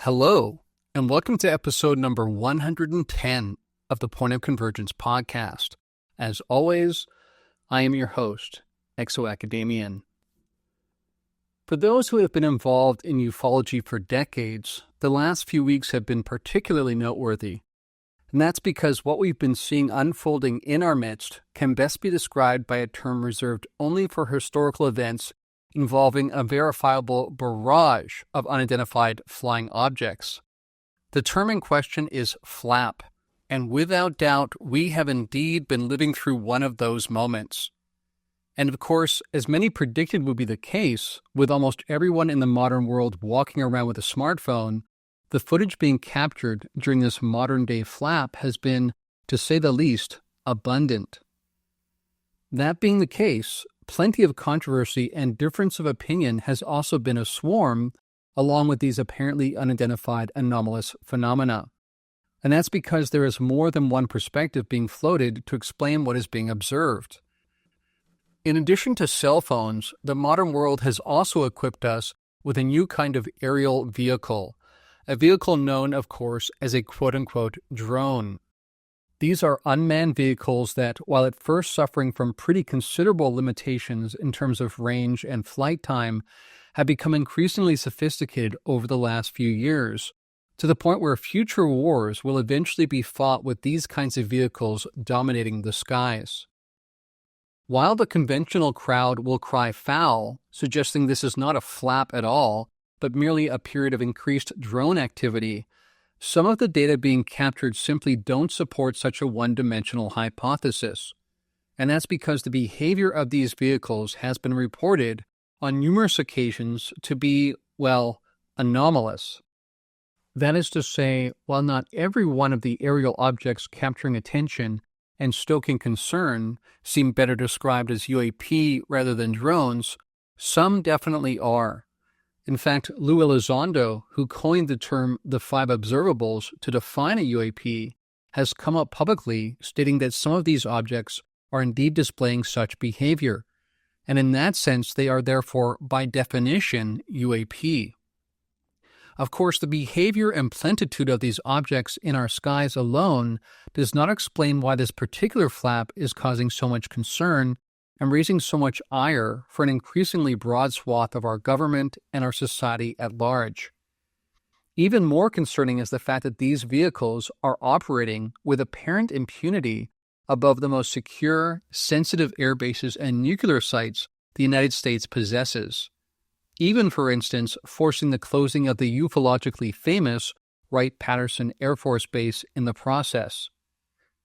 Hello, and welcome to episode number 110 of the Point of Convergence podcast. As always, I am your host, Exo-Academian. For those who have been involved in ufology for decades, the last few weeks have been particularly noteworthy. And that's because what we've been seeing unfolding in our midst can best be described by a term reserved only for historical events involving a verifiable barrage of unidentified flying objects. The term in question is FLAP, and without doubt, we have indeed been living through one of those moments. And of course, as many predicted would be the case, with almost everyone in the modern world walking around with a smartphone, the footage being captured during this modern-day FLAP has been, to say the least, abundant. That being the case, plenty of controversy and difference of opinion has also been a swarm along with these apparently unidentified anomalous phenomena. And that's because there is more than one perspective being floated to explain what is being observed. In addition to cell phones, the modern world has also equipped us with a new kind of aerial vehicle, a vehicle known, of course, as a quote-unquote drone. These are unmanned vehicles that, while at first suffering from pretty considerable limitations in terms of range and flight time, have become increasingly sophisticated over the last few years, to the point where future wars will eventually be fought with these kinds of vehicles dominating the skies. While the conventional crowd will cry foul, suggesting this is not a flap at all, but merely a period of increased drone activity, some of the data being captured simply don't support such a one-dimensional hypothesis. And that's because the behavior of these vehicles has been reported on numerous occasions to be, well, anomalous. That is to say, while not every one of the aerial objects capturing attention and stoking concern seem better described as UAP rather than drones, some definitely are. In fact, Lou Elizondo, who coined the term the five observables to define a UAP, has come up publicly stating that some of these objects are indeed displaying such behavior, and in that sense they are therefore, by definition, UAP. Of course, the behavior and plentitude of these objects in our skies alone does not explain why this particular flap is causing so much concern and raising so much ire for an increasingly broad swath of our government and our society at large. Even more concerning is the fact that these vehicles are operating with apparent impunity above the most secure, sensitive air bases and nuclear sites the United States possesses, even, for instance, forcing the closing of the ufologically famous Wright-Patterson Air Force Base in the process.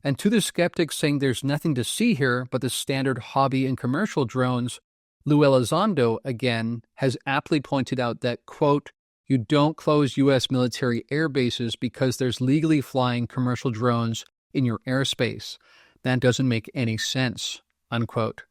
And to the skeptics saying there's nothing to see here but the standard hobby and commercial drones, Lou Elizondo, again, has aptly pointed out that, quote, you don't close U.S. military air bases because there's legally flying commercial drones in your airspace. That doesn't make any sense, unquote.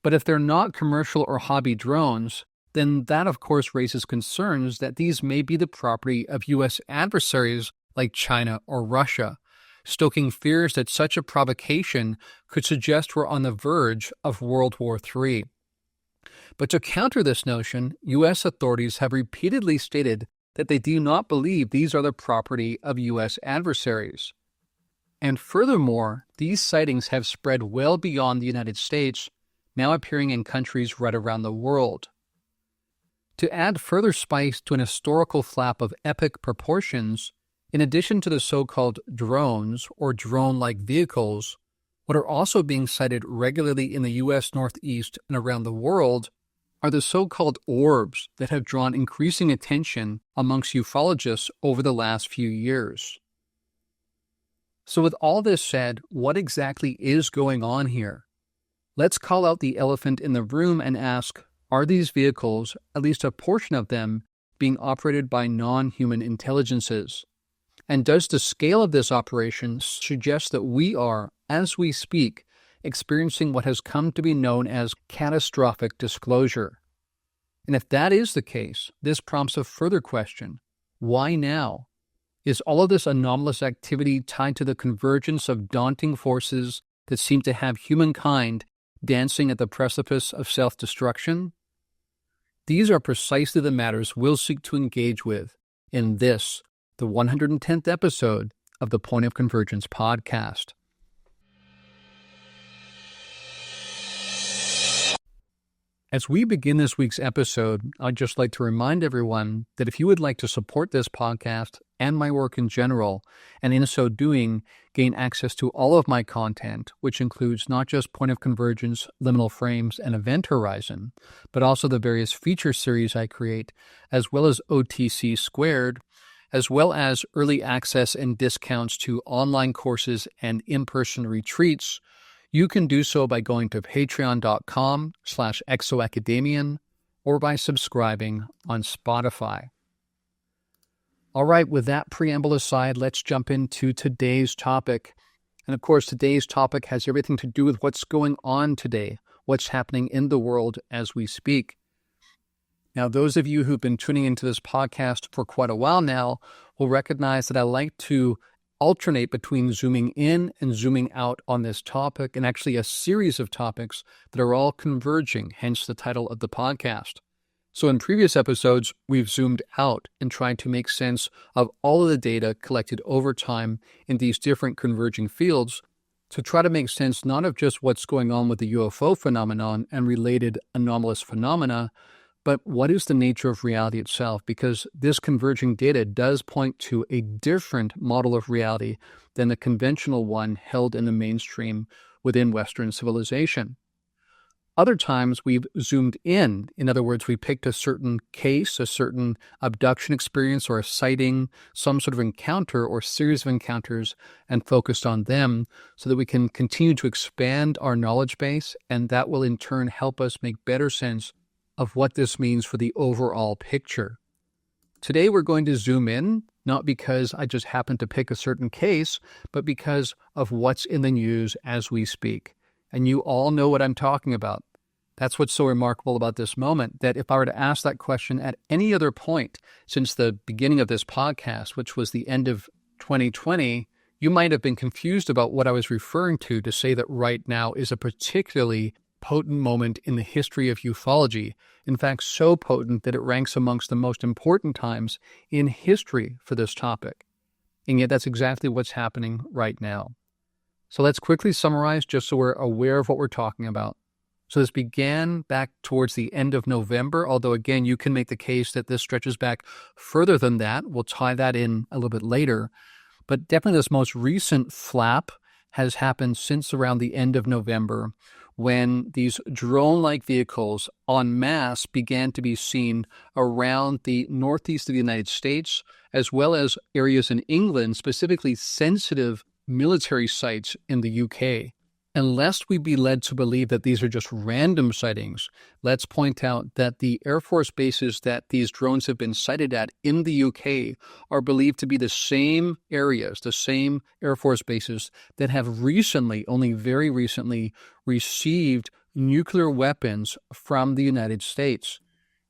But if they're not commercial or hobby drones, then that of course raises concerns that these may be the property of U.S. adversaries like China or Russia, stoking fears that such a provocation could suggest we're on the verge of World War III. But to counter this notion, U.S. authorities have repeatedly stated that they do not believe these are the property of U.S. adversaries. And furthermore, these sightings have spread well beyond the United States, now appearing in countries right around the world. To add further spice to an historical flap of epic proportions, in addition to the so-called drones or drone-like vehicles, what are also being sighted regularly in the U.S. Northeast and around the world are the so-called orbs that have drawn increasing attention amongst ufologists over the last few years. So with all this said, what exactly is going on here? Let's call out the elephant in the room and ask, are these vehicles, at least a portion of them, being operated by non-human intelligences? And does the scale of this operation suggest that we are, as we speak, experiencing what has come to be known as catastrophic disclosure? And if that is the case, this prompts a further question. Why now? Is all of this anomalous activity tied to the convergence of daunting forces that seem to have humankind dancing at the precipice of self-destruction? These are precisely the matters we'll seek to engage with in this, the 110th episode of the Point of Convergence podcast. As we begin this week's episode, I'd just like to remind everyone that if you would like to support this podcast and my work in general, and in so doing, gain access to all of my content, which includes not just Point of Convergence, Liminal Frames, and Event Horizon, but also the various feature series I create, as well as OTC Squared, as well as early access and discounts to online courses and in-person retreats, you can do so by going to patreon.com/exoacademian or by subscribing on Spotify. All right, with that preamble aside, let's jump into today's topic. And of course, today's topic has everything to do with what's going on today, what's happening in the world as we speak. Now, those of you who've been tuning into this podcast for quite a while now will recognize that I like to alternate between zooming in and zooming out on this topic, and actually a series of topics that are all converging, hence the title of the podcast. So in previous episodes, we've zoomed out and tried to make sense of all of the data collected over time in these different converging fields to try to make sense not of just what's going on with the UFO phenomenon and related anomalous phenomena, but what is the nature of reality itself? Because this converging data does point to a different model of reality than the conventional one held in the mainstream within Western civilization. Other times we've zoomed in other words, we picked a certain case, a certain abduction experience or a sighting, some sort of encounter or series of encounters, and focused on them so that we can continue to expand our knowledge base, and that will in turn help us make better sense of what this means for the overall picture. Today we're going to zoom in, not because I just happened to pick a certain case, but because of what's in the news as we speak. And you all know what I'm talking about. That's what's so remarkable about this moment, that if I were to ask that question at any other point since the beginning of this podcast, which was the end of 2020, you might have been confused about what I was referring to say that right now is a particularly potent moment in the history of ufology. In fact, so potent that it ranks amongst the most important times in history for this topic. And yet that's exactly what's happening right now. So let's quickly summarize just so we're aware of what we're talking about. So this began back towards the end of November, although again, you can make the case that this stretches back further than that. We'll tie that in a little bit later. But definitely this most recent flap has happened since around the end of November, when these drone-like vehicles en masse began to be seen around the northeast of the United States, as well as areas in England, specifically sensitive military sites in the UK. And lest we be led to believe that these are just random sightings, let's point out that the Air Force bases that these drones have been sighted at in the UK are believed to be the same areas, the same Air Force bases that have recently, only very recently, received nuclear weapons from the United States.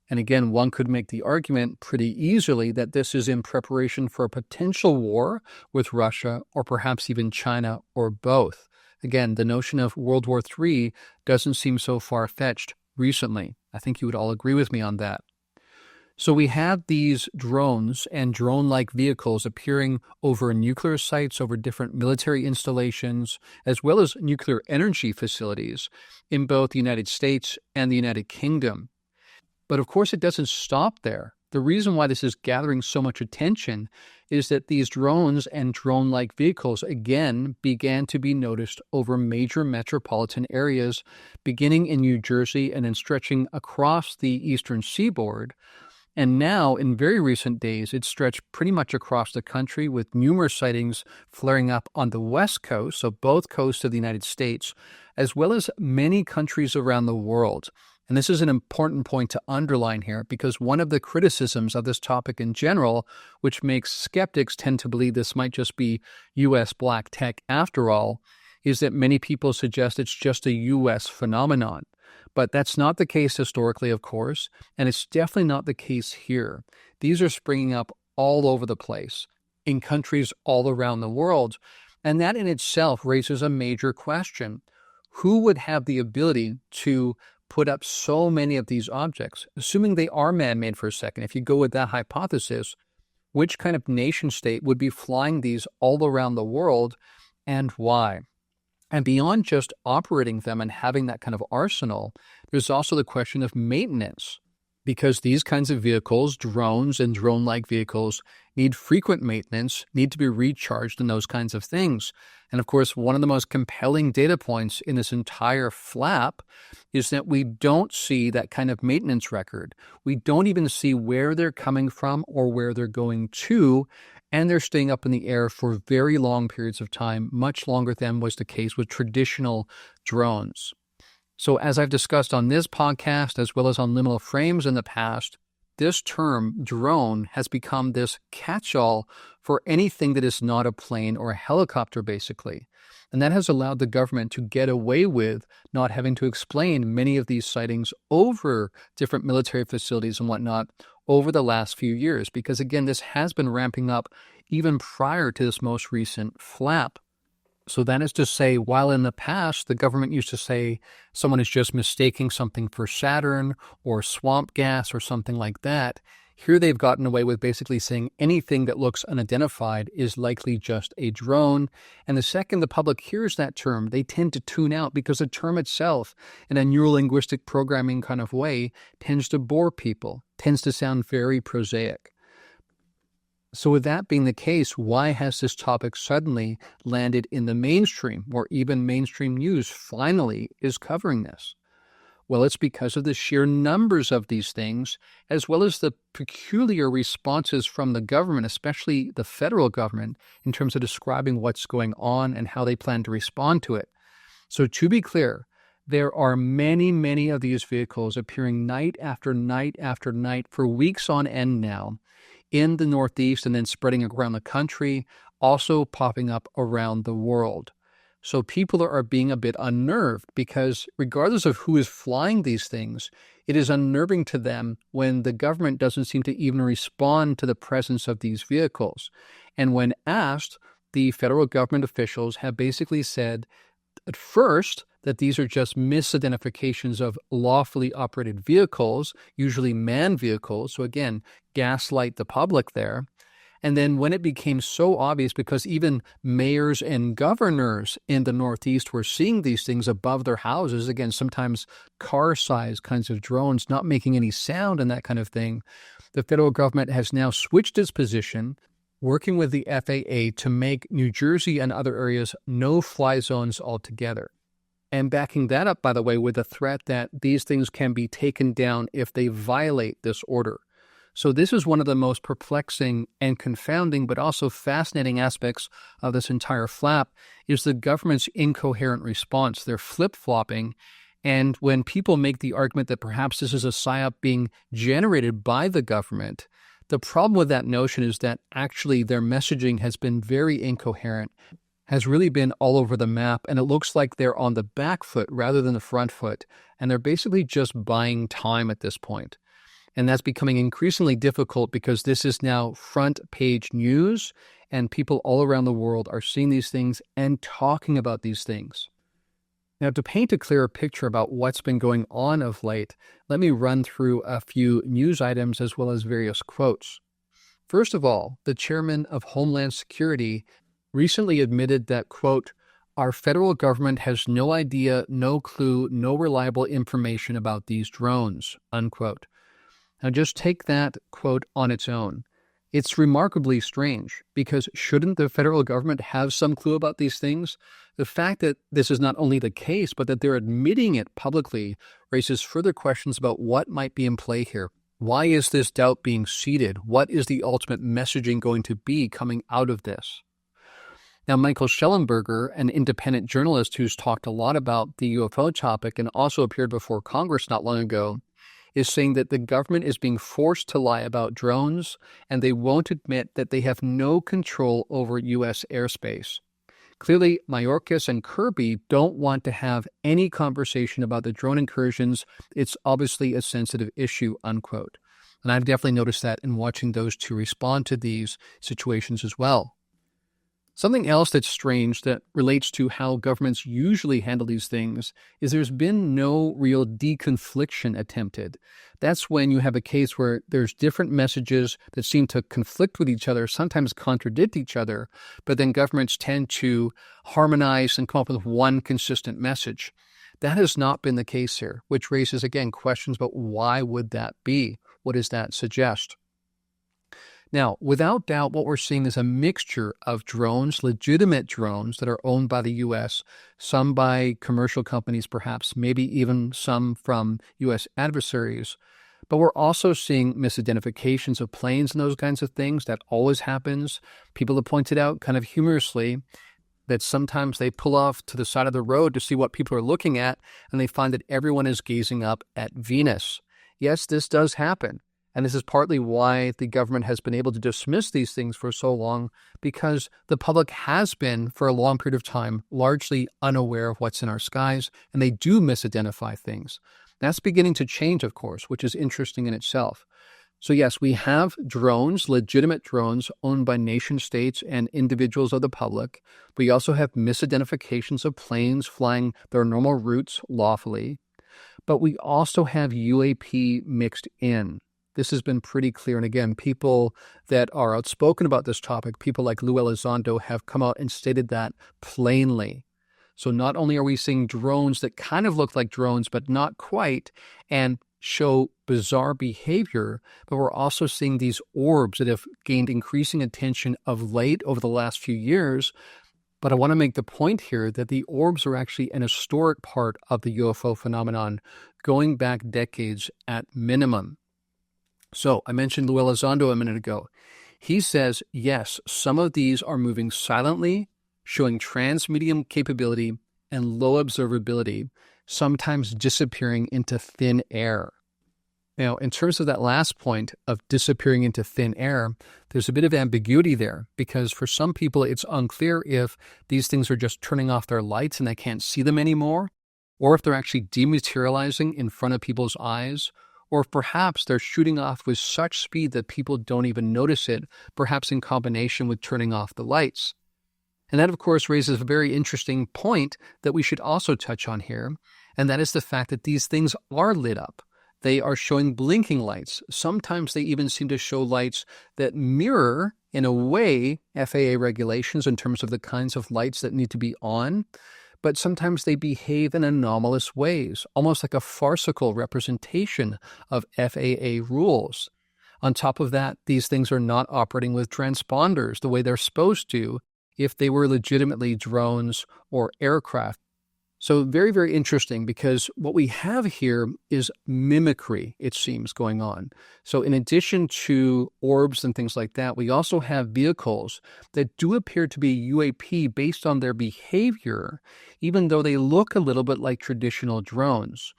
And again, one could make the argument pretty easily that this is in preparation for a potential war with Russia or perhaps even China or both. Again, the notion of World War III doesn't seem so far-fetched recently. I think you would all agree with me on that. So we have these drones and drone-like vehicles appearing over nuclear sites, over different military installations, as well as nuclear energy facilities in both the United States and the United Kingdom. But of course, it doesn't stop there. The reason why this is gathering so much attention is that these drones and drone-like vehicles, again, began to be noticed over major metropolitan areas, beginning in New Jersey and then stretching across the eastern seaboard. And now, in very recent days, it's stretched pretty much across the country, with numerous sightings flaring up on the West Coast, so both coasts of the United States, as well as many countries around the world. And this is an important point to underline here, because one of the criticisms of this topic in general, which makes skeptics tend to believe this might just be U.S. black tech after all, is that many people suggest it's just a U.S. phenomenon. But that's not the case historically, of course, and it's definitely not the case here. These are springing up all over the place, in countries all around the world, and that in itself raises a major question. Who would have the ability to put up so many of these objects, assuming they are man-made for a second? If you go with that hypothesis, Which kind of nation state would be flying these all around the world, and why? And beyond just operating them and having that kind of arsenal, there's also the question of maintenance, because these kinds of vehicles, drones and drone-like vehicles, need frequent maintenance, need to be recharged and those kinds of things. And of course, one of the most compelling data points in this entire flap is that we don't see that kind of maintenance record. We don't even see where they're coming from or where they're going to, and they're staying up in the air for very long periods of time, much longer than was the case with traditional drones. So as I've discussed on this podcast, as well as on Liminal Frames in the past, this term drone has become this catch-all for anything that is not a plane or a helicopter, basically. And that has allowed the government to get away with not having to explain many of these sightings over different military facilities and whatnot over the last few years, because again, this has been ramping up even prior to this most recent flap. So that is to say, while in the past, the government used to say someone is just mistaking something for Saturn or swamp gas or something like that, here they've gotten away with basically saying anything that looks unidentified is likely just a drone. And the second the public hears that term, they tend to tune out because the term itself, in a neurolinguistic programming kind of way, tends to bore people, tends to sound very prosaic. So with that being the case, why has this topic suddenly landed in the mainstream, or even mainstream news finally is covering this? Well, it's because of the sheer numbers of these things, as well as the peculiar responses from the government, especially the federal government, in terms of describing what's going on and how they plan to respond to it. So to be clear, there are many, many of these vehicles appearing night after night after night for weeks on end now, in the Northeast and then spreading around the country, also popping up around the world. So people are being a bit unnerved because regardless of who is flying these things, it is unnerving to them when the government doesn't seem to even respond to the presence of these vehicles. And when asked, the federal government officials have basically said at first that these are just misidentifications of lawfully operated vehicles, usually manned vehicles. So again, gaslight the public there. And then when it became so obvious, because even mayors and governors in the Northeast were seeing these things above their houses, again, sometimes car-sized kinds of drones, not making any sound and that kind of thing, the federal government has now switched its position, working with the FAA to make New Jersey and other areas no-fly zones altogether. And backing that up, by the way, with the threat that these things can be taken down if they violate this order. So this is one of the most perplexing and confounding, but also fascinating aspects of this entire flap, is the government's incoherent response. They're flip-flopping. And when people make the argument that perhaps this is a psyop being generated by the government, the problem with that notion is that actually their messaging has been very incoherent, has really been all over the map, and it looks like they're on the back foot rather than the front foot, and they're basically just buying time at this point. And that's becoming increasingly difficult because this is now front page news, and people all around the world are seeing these things and talking about these things. Now, to paint a clearer picture about what's been going on of late, let me run through a few news items as well as various quotes. First of all, the chairman of Homeland Security recently admitted that, quote, "Our federal government has no idea, no clue, no reliable information about these drones," unquote. Now just take that quote on its own. It's remarkably strange because shouldn't the federal government have some clue about these things? The fact that this is not only the case, but that they're admitting it publicly raises further questions about what might be in play here. Why is this doubt being seeded? What is the ultimate messaging going to be coming out of this? Now, Michael Schellenberger, an independent journalist who's talked a lot about the UFO topic and also appeared before Congress not long ago, is saying that the government is being forced to lie about drones, and they won't admit that they have no control over U.S. airspace. Clearly, Mayorkas and Kirby don't want to have any conversation about the drone incursions. It's obviously a sensitive issue, unquote. And I've definitely noticed that in watching those two respond to these situations as well. Something else that's strange that relates to how governments usually handle these things is there's been no real deconfliction attempted. That's when you have a case where there's different messages that seem to conflict with each other, sometimes contradict each other, but then governments tend to harmonize and come up with one consistent message. That has not been the case here, which raises, again, questions about why would that be? What does that suggest? Now, without doubt, what we're seeing is a mixture of drones, legitimate drones that are owned by the U.S., some by commercial companies perhaps, maybe even some from U.S. adversaries. But we're also seeing misidentifications of planes and those kinds of things. That always happens. People have pointed out kind of humorously that sometimes they pull off to the side of the road to see what people are looking at, and they find that everyone is gazing up at Venus. Yes, this does happen. And this is partly why the government has been able to dismiss these things for so long, because the public has been, for a long period of time, largely unaware of what's in our skies, and they do misidentify things. That's beginning to change, of course, which is interesting in itself. So yes, we have drones, legitimate drones owned by nation states and individuals of the public. We also have misidentifications of planes flying their normal routes lawfully. But we also have UAP mixed in. This has been pretty clear. And again, people that are outspoken about this topic, people like Lou Elizondo, have come out and stated that plainly. So not only are we seeing drones that kind of look like drones, but not quite, and show bizarre behavior, but we're also seeing these orbs that have gained increasing attention of late over the last few years. But I want to make the point here that the orbs are actually an historic part of the UFO phenomenon, going back decades at minimum. So I mentioned Lou Elizondo a minute ago. He says, yes, some of these are moving silently, showing transmedium capability and low observability, sometimes disappearing into thin air. Now, in terms of that last point of disappearing into thin air, there's a bit of ambiguity there, because for some people it's unclear if these things are just turning off their lights and they can't see them anymore, or if they're actually dematerializing in front of people's eyes, or perhaps they're shooting off with such speed that people don't even notice it, perhaps in combination with turning off the lights. And that, of course, raises a very interesting point that we should also touch on here, and that is the fact that these things are lit up. They are showing blinking lights. Sometimes they even seem to show lights that mirror, in a way, FAA regulations in terms of the kinds of lights that need to be on. But sometimes they behave in anomalous ways, almost like a farcical representation of FAA rules. On top of that, these things are not operating with transponders the way they're supposed to if they were legitimately drones or aircraft. So very, very interesting, because what we have here is mimicry, it seems, going on. So in addition to orbs and things like that, we also have vehicles that do appear to be UAP based on their behavior, even though they look a little bit like traditional drones.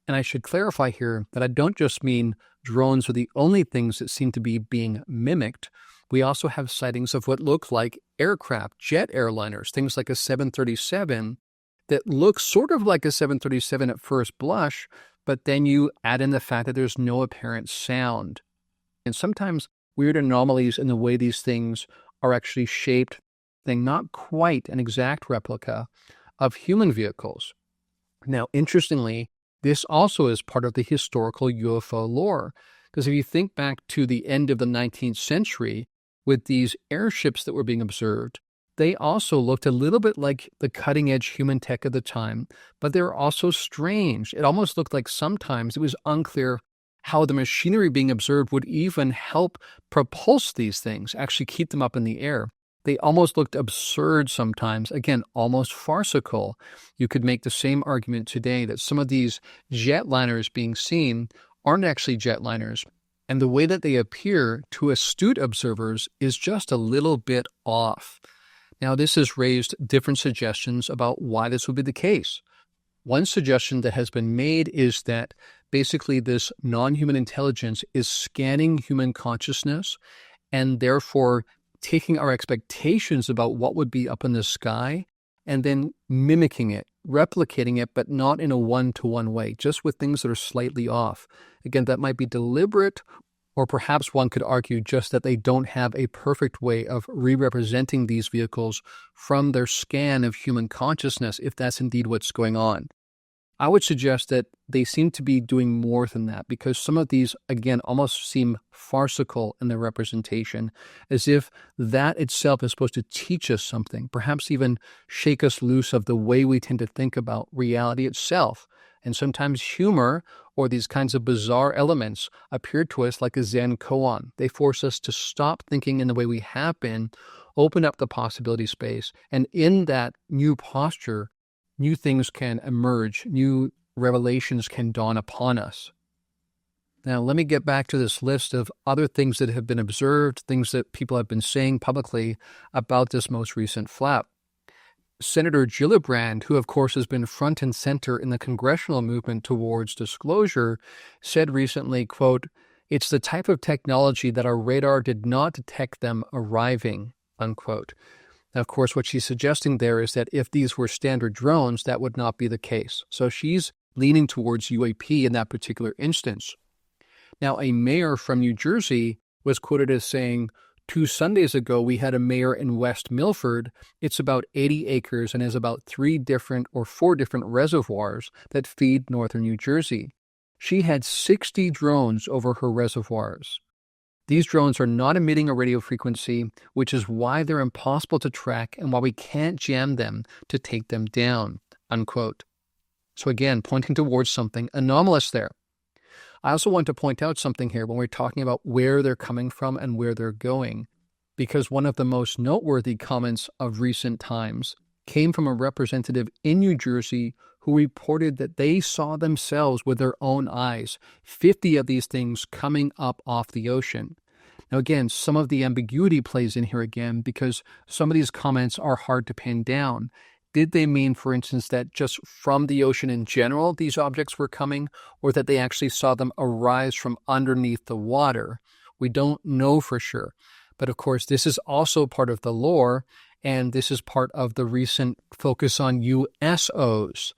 And I should clarify here that I don't just mean drones are the only things that seem to be being mimicked. We also have sightings of what look like aircraft, jet airliners, things like a 737, that looks sort of like a 737 at first blush, but then you add in the fact that there's no apparent sound. And sometimes weird anomalies in the way these things are actually shaped, they're not quite an exact replica of human vehicles. Now, interestingly, this also is part of the historical UFO lore, because if you think back to the end of the 19th century, with these airships that were being observed, they also looked a little bit like the cutting-edge human tech of the time, but they were also strange. It almost looked like sometimes it was unclear how the machinery being observed would even help propulse these things, actually keep them up in the air. They almost looked absurd sometimes, again, almost farcical. You could make the same argument today that some of these jetliners being seen aren't actually jetliners, and the way that they appear to astute observers is just a little bit off. Now, this has raised different suggestions about why this would be the case. One suggestion that has been made is that basically this non-human intelligence is scanning human consciousness and therefore taking our expectations about what would be up in the sky and then mimicking it, replicating it, but not in a one-to-one way, just with things that are slightly off. Again, that might be deliberate Or perhaps one could argue just that they don't have a perfect way of re-representing these vehicles from their scan of human consciousness, if that's indeed what's going on. I would suggest that they seem to be doing more than that, because some of these, again, almost seem farcical in their representation, as if that itself is supposed to teach us something, perhaps even shake us loose of the way we tend to think about reality itself. And sometimes humor or these kinds of bizarre elements appear to us like a Zen koan. They force us to stop thinking in the way we have been, open up the possibility space, and in that new posture, new things can emerge, new revelations can dawn upon us. Now, let me get back to this list of other things that have been observed, things that people have been saying publicly about this most recent flap. Senator Gillibrand, who of course has been front and center in the congressional movement towards disclosure, said recently, quote, "It's the type of technology that our radar did not detect them arriving," unquote. Now, of course, what she's suggesting there is that if these were standard drones, that would not be the case. So she's leaning towards UAP in that particular instance. Now, a mayor from New Jersey was quoted as saying, 2 Sundays ago, we had a mayor in West Milford. It's about 80 acres and has about 4 different reservoirs that feed northern New Jersey. She had 60 drones over her reservoirs. These drones are not emitting a radio frequency, which is why they're impossible to track and why we can't jam them to take them down, unquote. So again, pointing towards something anomalous there. I also want to point out something here when we're talking about where they're coming from and where they're going, because one of the most noteworthy comments of recent times came from a representative in New Jersey who reported that they saw themselves with their own eyes 50 of these things coming up off the ocean. Now, again, some of the ambiguity plays in here again because some of these comments are hard to pin down. Did they mean, for instance, that just from the ocean in general these objects were coming, or that they actually saw them arise from underneath the water? We don't know for sure. But of course, this is also part of the lore, and this is part of the recent focus on USOs.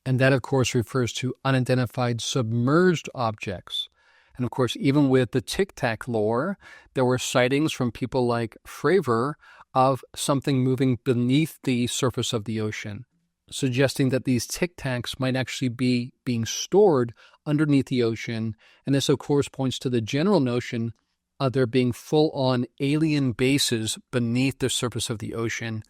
And that, of course, refers to unidentified submerged objects. And of course, even with the Tic Tac lore, there were sightings from people like Fravor of something moving beneath the surface of the ocean, suggesting that these Tic Tacs might actually be being stored underneath the ocean. And this, of course, points to the general notion of there being full-on alien bases beneath the surface of the ocean.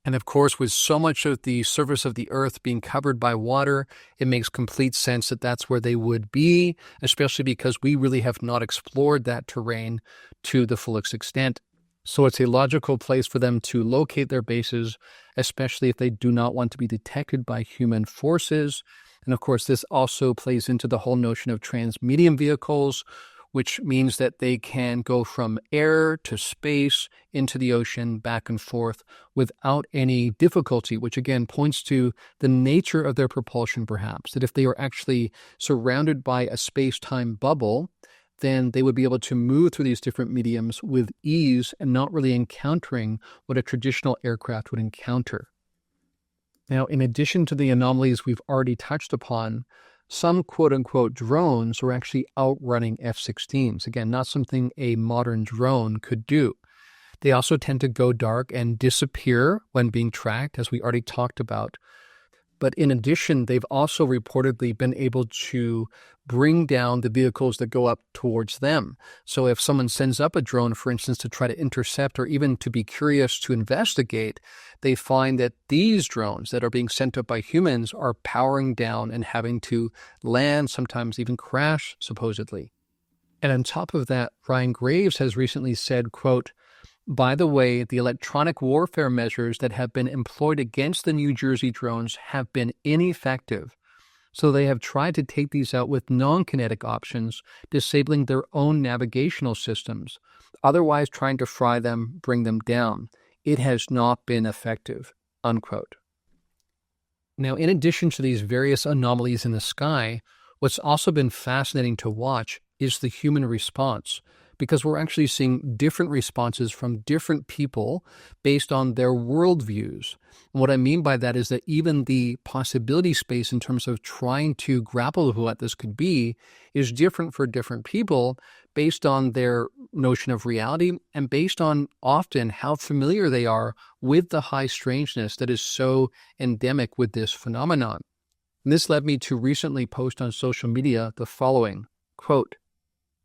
And of course, with so much of the surface of the Earth being covered by water, it makes complete sense that that's where they would be, especially because we really have not explored that terrain to the fullest extent. So it's a logical place for them to locate their bases, especially if they do not want to be detected by human forces. And of course, this also plays into the whole notion of transmedium vehicles, which means that they can go from air to space into the ocean, back and forth, without any difficulty, which again points to the nature of their propulsion, perhaps, that if they are actually surrounded by a space-time bubble, then they would be able to move through these different mediums with ease and not really encountering what a traditional aircraft would encounter. Now, in addition to the anomalies we've already touched upon, some quote-unquote drones are actually outrunning F-16s. Again, not something a modern drone could do. They also tend to go dark and disappear when being tracked, as we already talked about. But in addition, they've also reportedly been able to bring down the vehicles that go up towards them. So if someone sends up a drone, for instance, to try to intercept or even to be curious to investigate, they find that these drones that are being sent up by humans are powering down and having to land, sometimes even crash, supposedly. And on top of that, Ryan Graves has recently said, quote, "By the way, the electronic warfare measures that have been employed against the New Jersey drones have been ineffective. So they have tried to take these out with non-kinetic options, disabling their own navigational systems, otherwise trying to fry them, bring them down. It has not been effective," unquote. Now, in addition to these various anomalies in the sky, what's also been fascinating to watch is the human response, because we're actually seeing different responses from different people based on their worldviews. And what I mean by that is that even the possibility space in terms of trying to grapple with what this could be is different for different people based on their notion of reality and based on often how familiar they are with the high strangeness that is so endemic with this phenomenon. And this led me to recently post on social media the following, quote,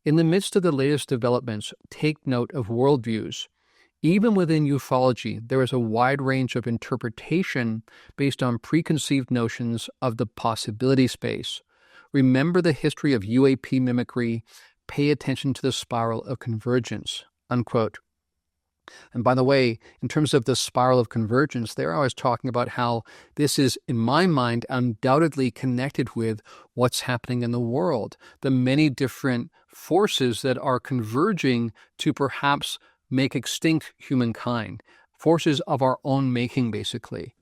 "In the midst of the latest developments, take note of worldviews. Even within ufology, there is a wide range of interpretation based on preconceived notions of the possibility space. Remember the history of UAP mimicry. Pay attention to the spiral of convergence," unquote. And by the way, in terms of the spiral of convergence, there I was talking about how this is, in my mind, undoubtedly connected with what's happening in the world, the many different forces that are converging to perhaps make extinct humankind, forces of our own making, basically.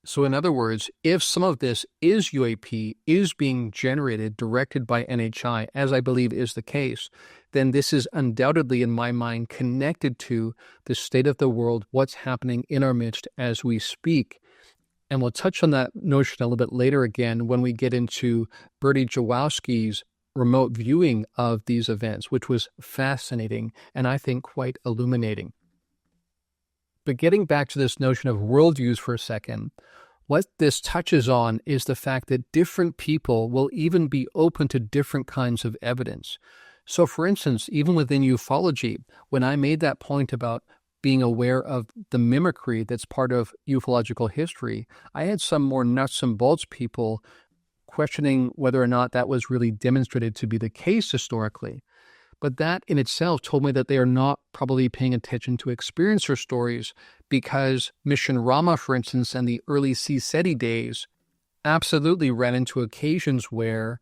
So in other words, if some of this is UAP, is being generated, directed by NHI, as I believe is the case, then this is undoubtedly, in my mind, connected to the state of the world, what's happening in our midst as we speak. And we'll touch on that notion a little bit later again when we get into Bertie Jawowski's remote viewing of these events, which was fascinating and I think quite illuminating. But getting back to this notion of worldviews for a second, what this touches on is the fact that different people will even be open to different kinds of evidence. So for instance, even within ufology, when I made that point about being aware of the mimicry that's part of ufological history, I had some more nuts and bolts people questioning whether or not that was really demonstrated to be the case historically. But that in itself told me that they are not probably paying attention to experiencer stories because Mission Rama, for instance, and the early CSETI days absolutely ran into occasions where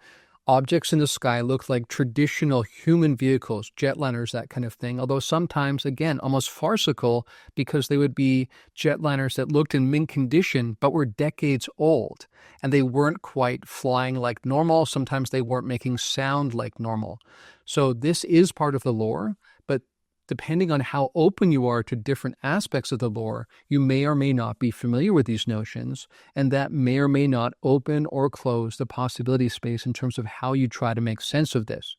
objects in the sky looked like traditional human vehicles, jetliners, that kind of thing, although sometimes, again, almost farcical because they would be jetliners that looked in mint condition but were decades old, and they weren't quite flying like normal. Sometimes they weren't making sound like normal. So this is part of the lore, but depending on how open you are to different aspects of the lore, you may or may not be familiar with these notions, and that may or may not open or close the possibility space in terms of how you try to make sense of this.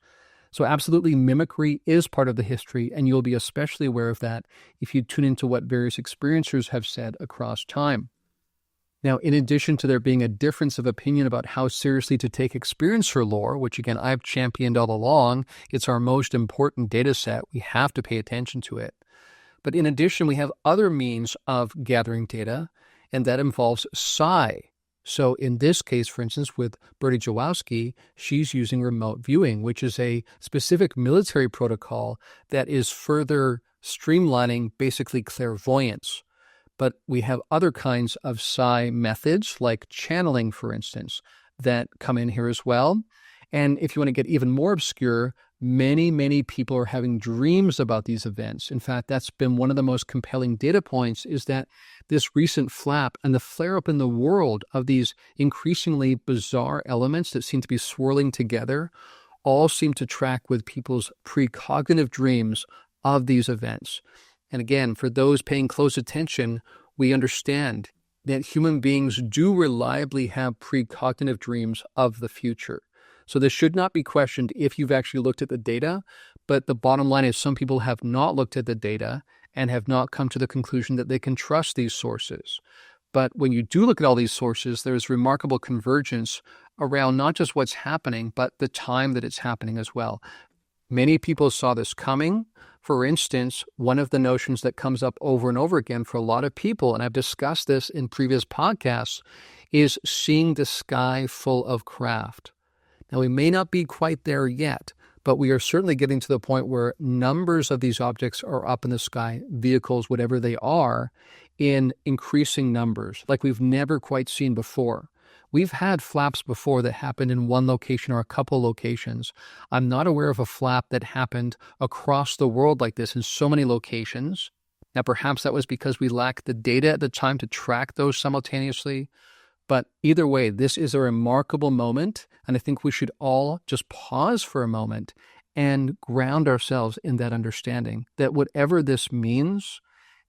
So absolutely, mimicry is part of the history, and you'll be especially aware of that if you tune into what various experiencers have said across time. Now, in addition to there being a difference of opinion about how seriously to take experiencer lore, which again, I've championed all along, it's our most important data set. We have to pay attention to it. But in addition, we have other means of gathering data, and that involves psi. So in this case, for instance, with Bertie Jawowski, she's using remote viewing, which is a specific military protocol that is further streamlining basically clairvoyance. But we have other kinds of psi methods, like channeling, for instance, that come in here as well. And if you want to get even more obscure, many, many people are having dreams about these events. In fact, that's been one of the most compelling data points, is that this recent flap and the flare-up in the world of these increasingly bizarre elements that seem to be swirling together all seem to track with people's precognitive dreams of these events. And again, for those paying close attention, we understand that human beings do reliably have precognitive dreams of the future. So this should not be questioned if you've actually looked at the data, but the bottom line is some people have not looked at the data and have not come to the conclusion that they can trust these sources. But when you do look at all these sources, there's remarkable convergence around not just what's happening, but the time that it's happening as well. Many people saw this coming. For instance, one of the notions that comes up over and over again for a lot of people, and I've discussed this in previous podcasts, is seeing the sky full of craft. Now, we may not be quite there yet, but we are certainly getting to the point where numbers of these objects are up in the sky, vehicles, whatever they are, in increasing numbers, like we've never quite seen before. We've had flaps before that happened in one location or a couple locations. I'm not aware of a flap that happened across the world like this in so many locations. Now, perhaps that was because we lacked the data at the time to track those simultaneously. But either way, this is a remarkable moment, and I think we should all just pause for a moment and ground ourselves in that understanding that whatever this means,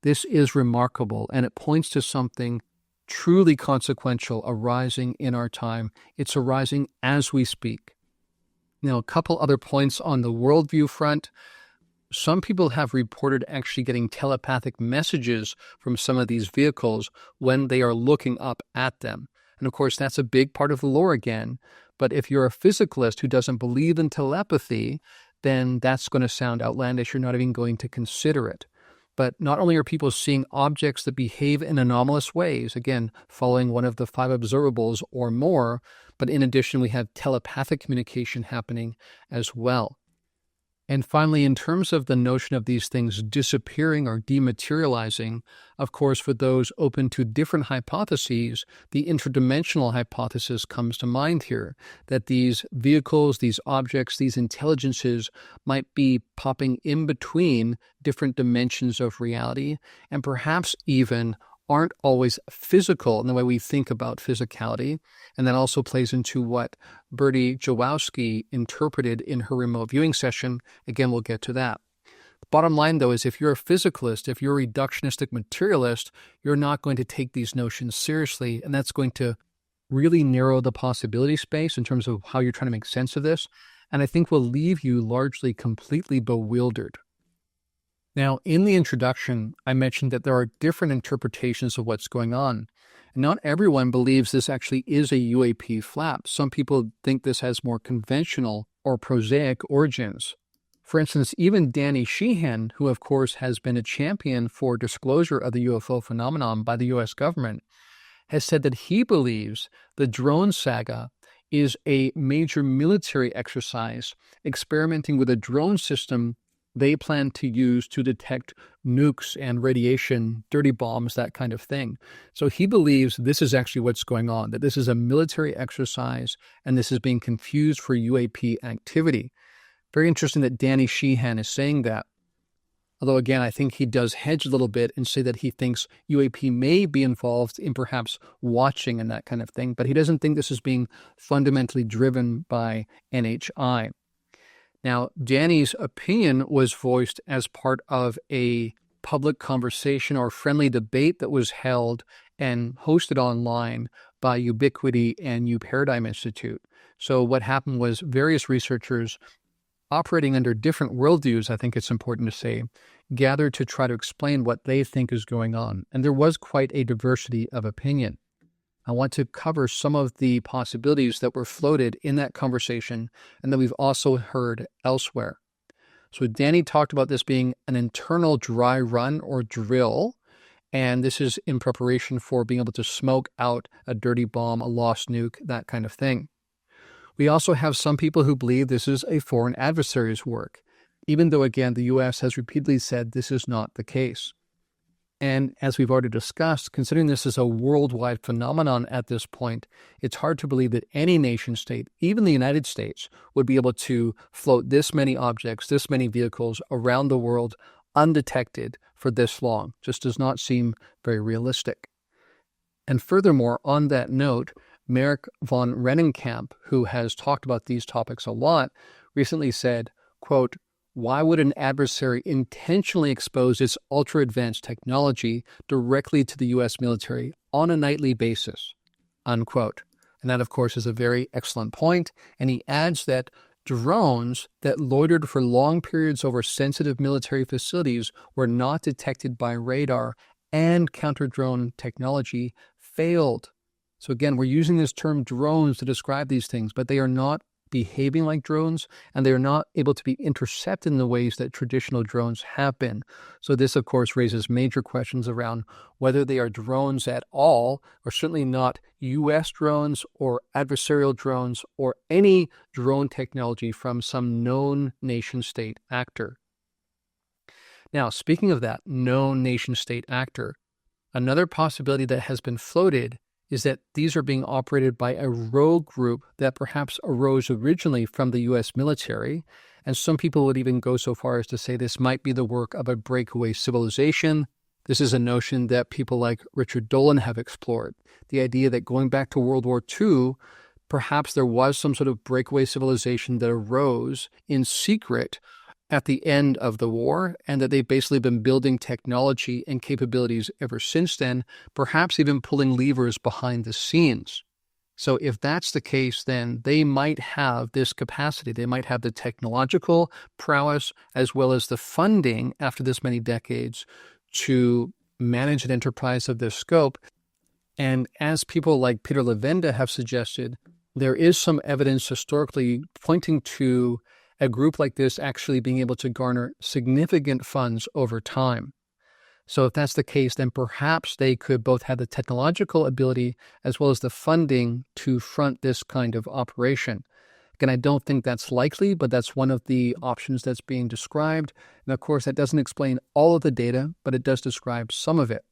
this is remarkable, and it points to something truly consequential arising in our time. It's arising as we speak. Now, a couple other points on the worldview front. Some people have reported actually getting telepathic messages from some of these vehicles when they are looking up at them. And of course, that's a big part of the lore again. But if you're a physicalist who doesn't believe in telepathy, then that's going to sound outlandish. You're not even going to consider it. But not only are people seeing objects that behave in anomalous ways, again, following one of the 5 observables or more, but in addition, we have telepathic communication happening as well. And finally, in terms of the notion of these things disappearing or dematerializing, of course, for those open to different hypotheses, the interdimensional hypothesis comes to mind here, that these vehicles, these objects, these intelligences might be popping in between different dimensions of reality, and perhaps even aren't always physical in the way we think about physicality. And that also plays into what Bertie Jawowski interpreted in her remote viewing session. Again, we'll get to that. The bottom line, though, is if you're a physicalist, if you're a reductionistic materialist, you're not going to take these notions seriously, and that's going to really narrow the possibility space in terms of how you're trying to make sense of this, and I think will leave you largely completely bewildered. Now, in the introduction, I mentioned that there are different interpretations of what's going on. And not everyone believes this actually is a UAP flap. Some people think this has more conventional or prosaic origins. For instance, even Danny Sheehan, who of course has been a champion for disclosure of the UFO phenomenon by the U.S. government, has said that he believes the drone saga is a major military exercise experimenting with a drone system they plan to use to detect nukes and radiation, dirty bombs, that kind of thing. So he believes this is actually what's going on, that this is a military exercise and this is being confused for UAP activity. Very interesting that Danny Sheehan is saying that. Although, again, I think he does hedge a little bit and say that he thinks UAP may be involved in perhaps watching and that kind of thing, but he doesn't think this is being fundamentally driven by NHI. Now, Danny's opinion was voiced as part of a public conversation or friendly debate that was held and hosted online by Ubiquity and U Paradigm Institute. So what happened was various researchers operating under different worldviews, I think it's important to say, gathered to try to explain what they think is going on. And there was quite a diversity of opinion. I want to cover some of the possibilities that were floated in that conversation and that we've also heard elsewhere. So Danny talked about this being an internal dry run or drill, and this is in preparation for being able to smoke out a dirty bomb, a lost nuke, that kind of thing. We also have some people who believe this is a foreign adversary's work, even though, again, the U.S. has repeatedly said this is not the case. And as we've already discussed, considering this is a worldwide phenomenon at this point, it's hard to believe that any nation state, even the United States, would be able to float this many objects, this many vehicles around the world undetected for this long. Just does not seem very realistic. And furthermore, on that note, Merrick von Rennenkamp, who has talked about these topics a lot, recently said, quote, "Why would an adversary intentionally expose its ultra-advanced technology directly to the U.S. military on a nightly basis?" Unquote. And that, of course, is a very excellent point. And he adds that drones that loitered for long periods over sensitive military facilities were not detected by radar, and counter-drone technology failed. So again, we're using this term drones to describe these things, but they are not behaving like drones, and they are not able to be intercepted in the ways that traditional drones have been. So this, of course, raises major questions around whether they are drones at all, or certainly not U.S. drones or adversarial drones or any drone technology from some known nation-state actor. Now, speaking of that known nation-state actor, another possibility that has been floated is that these are being operated by a rogue group that perhaps arose originally from the U.S. military, and some people would even go so far as to say this might be the work of a breakaway civilization. This is a notion that people like Richard Dolan have explored, the idea that going back to World War II, perhaps there was some sort of breakaway civilization that arose in secret at the end of the war, and that they've basically been building technology and capabilities ever since then, perhaps even pulling levers behind the scenes. So if that's the case, then they might have this capacity. They might have the technological prowess as well as the funding after this many decades to manage an enterprise of this scope. And as people like Peter Levenda have suggested, there is some evidence historically pointing to a group like this actually being able to garner significant funds over time. So if that's the case, then perhaps they could both have the technological ability as well as the funding to front this kind of operation. Again, I don't think that's likely, but that's one of the options that's being described. And of course, that doesn't explain all of the data, but it does describe some of it.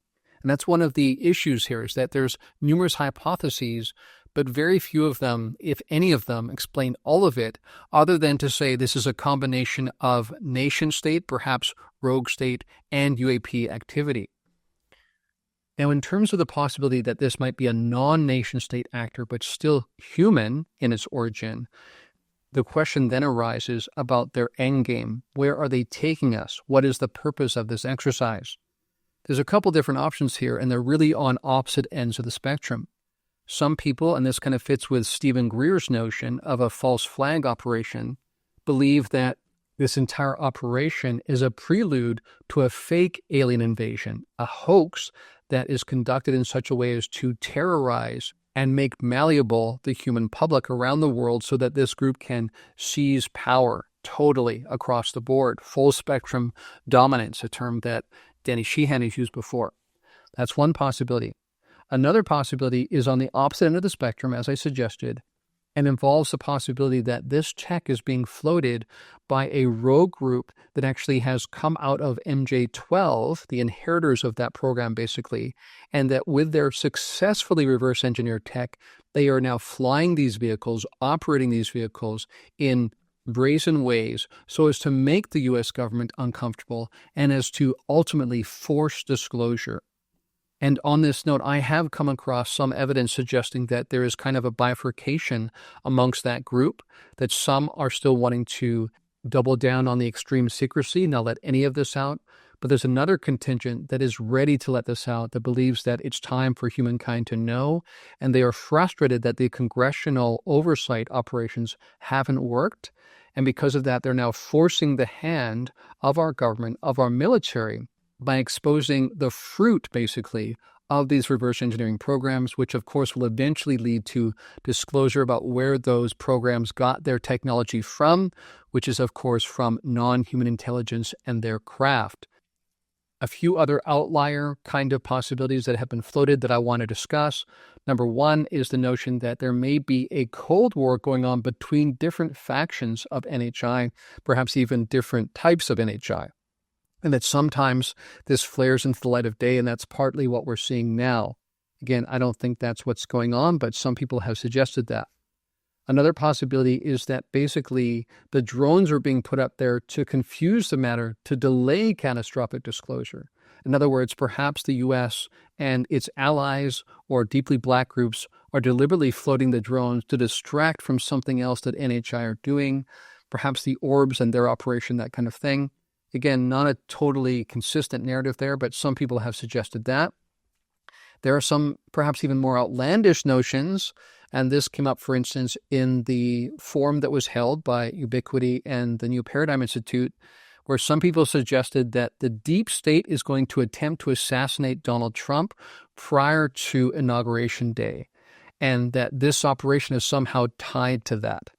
And that's one of the issues here, is that there's numerous hypotheses, but very few of them, if any of them, explain all of it, other than to say this is a combination of nation state, perhaps rogue state, and UAP activity. Now, in terms of the possibility that this might be a non-nation state actor, but still human in its origin, the question then arises about their endgame. Where are they taking us? What is the purpose of this exercise? There's a couple different options here, and they're really on opposite ends of the spectrum. Some people, and this kind of fits with Stephen Greer's notion of a false flag operation, believe that this entire operation is a prelude to a fake alien invasion, a hoax that is conducted in such a way as to terrorize and make malleable the human public around the world so that this group can seize power totally across the board. Full spectrum dominance, a term that Danny Sheehan has used before. That's one possibility. Another possibility is on the opposite end of the spectrum, as I suggested, and involves the possibility that this tech is being floated by a rogue group that actually has come out of MJ-12, the inheritors of that program basically, and that with their successfully reverse engineered tech, they are now flying these vehicles, operating these vehicles in brazen ways so as to make the U.S. government uncomfortable and as to ultimately force disclosure. And on this note, I have come across some evidence suggesting that there is kind of a bifurcation amongst that group, that some are still wanting to double down on the extreme secrecy, not let any of this out. But there's another contingent that is ready to let this out, that believes that it's time for humankind to know, and they are frustrated that the congressional oversight operations haven't worked. And because of that, they're now forcing the hand of our government, of our military, by exposing the fruit, basically, of these reverse engineering programs, which of course will eventually lead to disclosure about where those programs got their technology from, which is of course from non-human intelligence and their craft. A few other outlier kind of possibilities that have been floated that I want to discuss. Number one is the notion that there may be a Cold War going on between different factions of NHI, perhaps even different types of NHI. And that sometimes this flares into the light of day, and that's partly what we're seeing now. Again, I don't think that's what's going on, but some people have suggested that. Another possibility is that basically the drones are being put up there to confuse the matter, to delay catastrophic disclosure. In other words, perhaps the U.S. and its allies or deeply black groups are deliberately floating the drones to distract from something else that NHI are doing, perhaps the orbs and their operation, that kind of thing. Again, not a totally consistent narrative there, but some people have suggested that. There are some perhaps even more outlandish notions, and this came up, for instance, in the forum that was held by Ubiquity and the New Paradigm Institute, where some people suggested that the deep state is going to attempt to assassinate Donald Trump prior to Inauguration Day, and that this operation is somehow tied to that.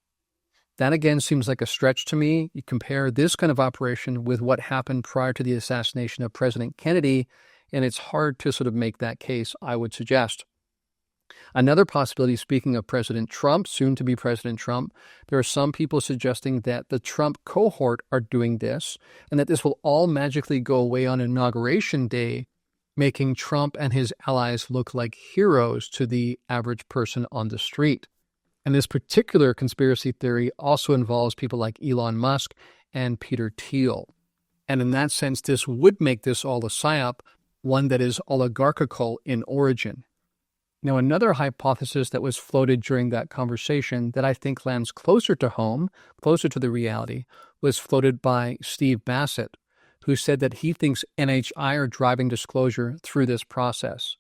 That, again, seems like a stretch to me. You compare this kind of operation with what happened prior to the assassination of President Kennedy, and it's hard to sort of make that case, I would suggest. Another possibility, speaking of President Trump, soon to be President Trump, there are some people suggesting that the Trump cohort are doing this, and that this will all magically go away on Inauguration Day, making Trump and his allies look like heroes to the average person on the street. And this particular conspiracy theory also involves people like Elon Musk and Peter Thiel. And in that sense, this would make this all a psyop, one that is oligarchical in origin. Now, another hypothesis that was floated during that conversation that I think lands closer to home, closer to the reality, was floated by Steve Bassett, who said that he thinks NHI are driving disclosure through this process.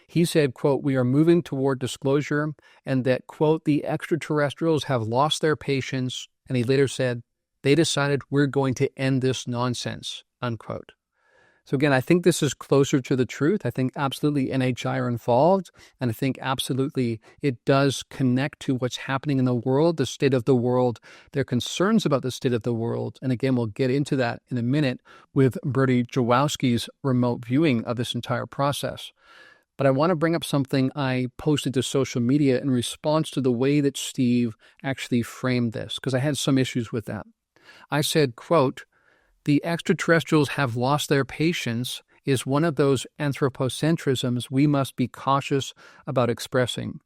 He said, quote, "We are moving toward disclosure," and that, quote, "the extraterrestrials have lost their patience," and he later said, "they decided we're going to end this nonsense," unquote. So again, I think this is closer to the truth. I think absolutely NHI are involved, and I think absolutely it does connect to what's happening in the world, the state of the world, their concerns about the state of the world. And again, we'll get into that in a minute with Bertie Jawowski's remote viewing of this entire process. But I want to bring up something I posted to social media in response to the way that Steve actually framed this, because I had some issues with that. I said, quote, "The extraterrestrials have lost their patience is one of those anthropocentrisms we must be cautious about expressing.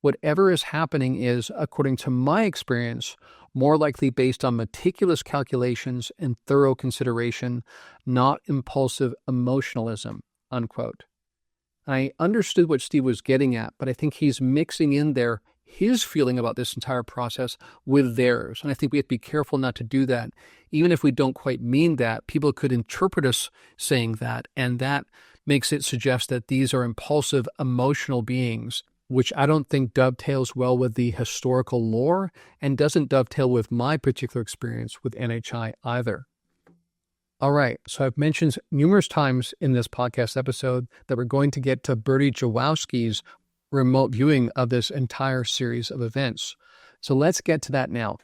Whatever is happening is, according to my experience, more likely based on meticulous calculations and thorough consideration, not impulsive emotionalism," unquote. I understood what Steve was getting at, but I think he's mixing in there his feeling about this entire process with theirs. And I think we have to be careful not to do that. Even if we don't quite mean that, people could interpret us saying that, and that makes it suggest that these are impulsive, emotional beings, which I don't think dovetails well with the historical lore and doesn't dovetail with my particular experience with NHI either. All right, so I've mentioned numerous times in this podcast episode that we're going to get to Bertie Jawowski's remote viewing of this entire series of events. So let's get to that now.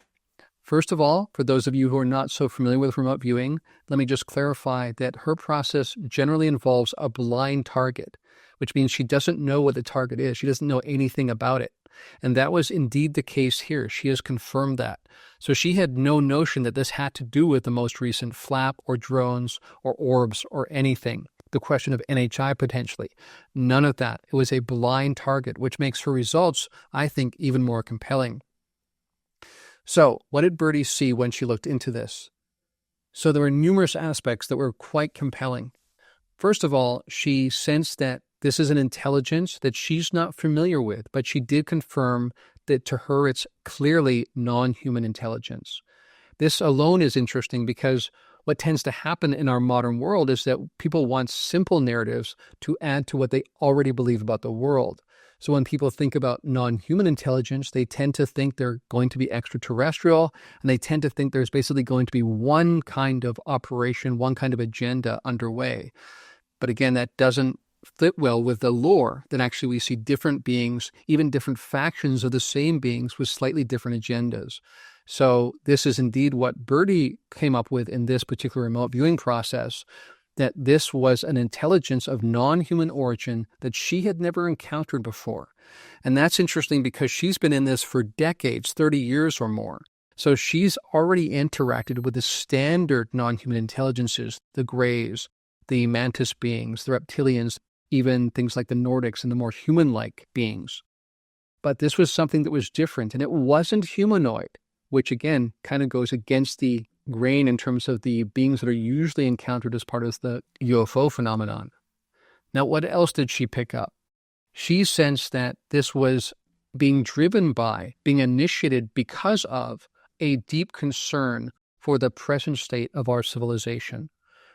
First of all, for those of you who are not so familiar with remote viewing, let me just clarify that her process generally involves a blind target, which means she doesn't know what the target is. She doesn't know anything about it. And that was indeed the case here. She has confirmed that. So she had no notion that this had to do with the most recent flap or drones or orbs or anything. The question of NHI potentially. None of that. It was a blind target, which makes her results, I think, even more compelling. So what did Bertie see when she looked into this? So there were numerous aspects that were quite compelling. First of all, she sensed that this is an intelligence that she's not familiar with, but she did confirm that to her it's clearly non-human intelligence. This alone is interesting because what tends to happen in our modern world is that people want simple narratives to add to what they already believe about the world. So when people think about non-human intelligence, they tend to think they're going to be extraterrestrial, and they tend to think there's basically going to be one kind of operation, one kind of agenda underway. But again, that doesn't fit well with the lore, that actually we see different beings, even different factions of the same beings with slightly different agendas. So this is indeed what Bertie came up with in this particular remote viewing process, that this was an intelligence of non-human origin that she had never encountered before. And that's interesting because she's been in this for decades, 30 years or more. So she's already interacted with the standard non-human intelligences, the Greys, the mantis beings, the reptilians, even things like the Nordics and the more human-like beings. But this was something that was different, and it wasn't humanoid, which again kind of goes against the grain in terms of the beings that are usually encountered as part of the UFO phenomenon. Now, what else did she pick up? She sensed that this was being driven by, being initiated because of a deep concern for the present state of our civilization.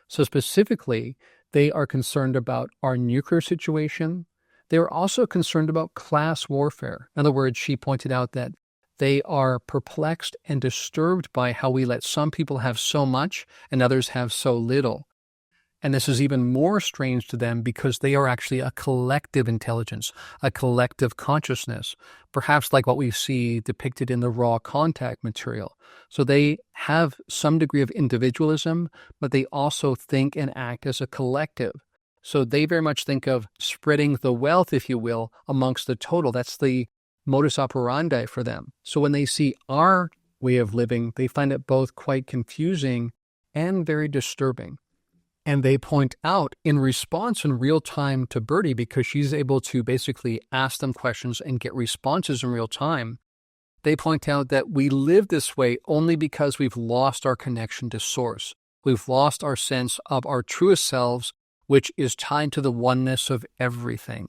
So specifically, they are concerned about our nuclear situation. They are also concerned about class warfare. In other words, she pointed out that they are perplexed and disturbed by how we let some people have so much and others have so little. And this is even more strange to them because they are actually a collective intelligence, a collective consciousness, perhaps like what we see depicted in the raw contact material. So they have some degree of individualism, but they also think and act as a collective. So they very much think of spreading the wealth, if you will, amongst the total. That's the modus operandi for them. So when they see our way of living, they find it both quite confusing and very disturbing. And they point out in response in real time to Bertie, because she's able to basically ask them questions and get responses in real time, they point out that we live this way only because we've lost our connection to source. We've lost our sense of our truest selves, which is tied to the oneness of everything.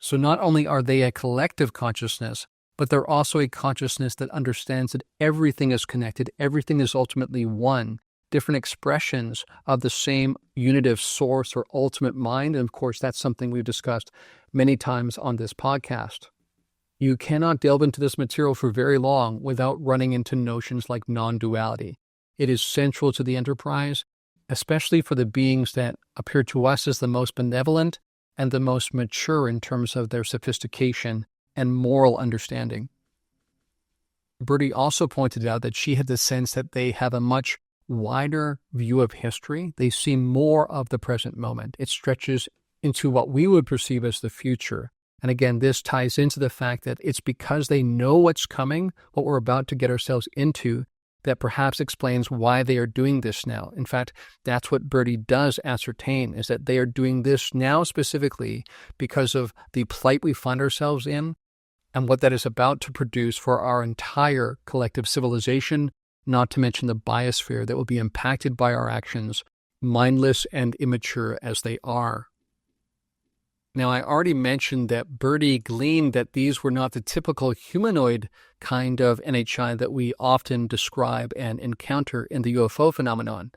So not only are they a collective consciousness, but they're also a consciousness that understands that everything is connected, everything is ultimately one, different expressions of the same unitive source or ultimate mind. And of course, that's something we've discussed many times on this podcast. You cannot delve into this material for very long without running into notions like non-duality. It is central to the enterprise, especially for the beings that appear to us as the most benevolent and the most mature in terms of their sophistication and moral understanding. Bertie also pointed out that she had the sense that they have a much wider view of history. They see more of the present moment. It stretches into what we would perceive as the future. And again, this ties into the fact that it's because they know what's coming, what we're about to get ourselves into, that perhaps explains why they are doing this now. In fact, that's what Bertie does ascertain, is that they are doing this now specifically because of the plight we find ourselves in and what that is about to produce for our entire collective civilization, not to mention the biosphere that will be impacted by our actions, mindless and immature as they are. Now, I already mentioned that Bertie gleaned that these were not the typical humanoid kind of NHI that we often describe and encounter in the UFO phenomenon.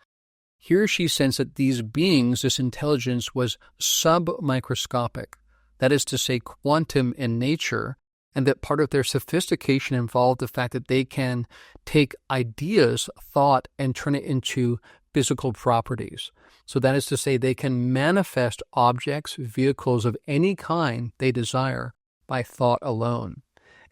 Here she sensed that these beings, this intelligence, was submicroscopic, that is to say quantum in nature, and that part of their sophistication involved the fact that they can take ideas, thought, and turn it into physical properties. So that is to say they can manifest objects, vehicles of any kind they desire by thought alone.